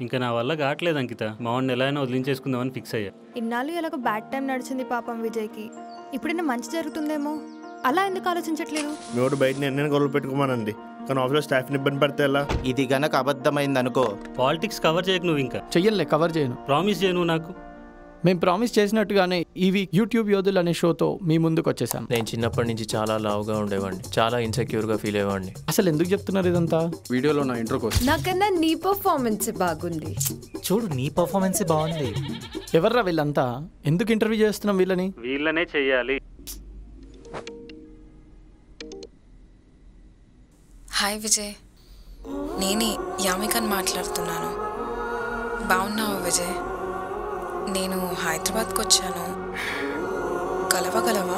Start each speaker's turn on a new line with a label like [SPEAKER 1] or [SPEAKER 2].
[SPEAKER 1] ఇంకా నా వల్ల కావట్లేదు అంకిత. మావాడిని ఎలా అయినా వదిలించేసుకుందామని ఫిక్స్ అయ్యా.
[SPEAKER 2] ఇన్నాళ్ళు ఎలాగో బ్యాడ్ టైం నడిచింది పాపం విజయ్కి. ఇప్పుడైనా మంచి జరుగుతుందేమో, అలా ఎందుకు ఆలోచించట్లేదు?
[SPEAKER 3] మీరు బయట నేను గొడవలు పెట్టుకోమానండి, కానీ ఆఫీస్లో స్టాఫ్ని ఇబ్బంది పడితే ఎలా?
[SPEAKER 4] ఇది గనక అబద్ధమైంది అనుకో.
[SPEAKER 1] పాలిటిక్స్ కవర్ చేయకు నువ్వు. ఇంకా
[SPEAKER 5] చెయ్యలే, కవర్ చేయను.
[SPEAKER 1] ప్రామిస్ చేయను నాకు.
[SPEAKER 5] మేము ప్రామిస్ చేసినట్టుగానే ఈ వీక్ యూట్యూబ్ యోధులు అనే షోతో మీ ముందుకు వచ్చేసాం.
[SPEAKER 6] నేను చిన్నప్పటి నుంచి చాలా లావుగా ఉండేవాడిని, చాలా ఇన్సెక్యూర్గా ఫీల్ అయ్యేవాడిని.
[SPEAKER 5] అసలు ఎందుకు చెప్తున్నారు ఇదంతా?
[SPEAKER 7] వీడియోలో నా ఇంట్రో కోసం.
[SPEAKER 8] నాకన్నా నీ పర్ఫార్మెన్స్ బాగుంది.
[SPEAKER 9] చూడు, నీ పర్ఫార్మెన్స్ బాగుంది.
[SPEAKER 5] ఎవర్రా వీళ్ళంతా? ఎందుకు ఇంటర్వ్యూ చేస్తున్నాం వీళ్ళని?
[SPEAKER 1] వీళ్ళనే చెయ్యాలి.
[SPEAKER 10] హాయ్ విజయ్, నేనే యామికని మాట్లాడుతున్నాను. బాగున్నావా విజయ్? నేను హైదరాబాద్కి వచ్చాను, కలవగలవా?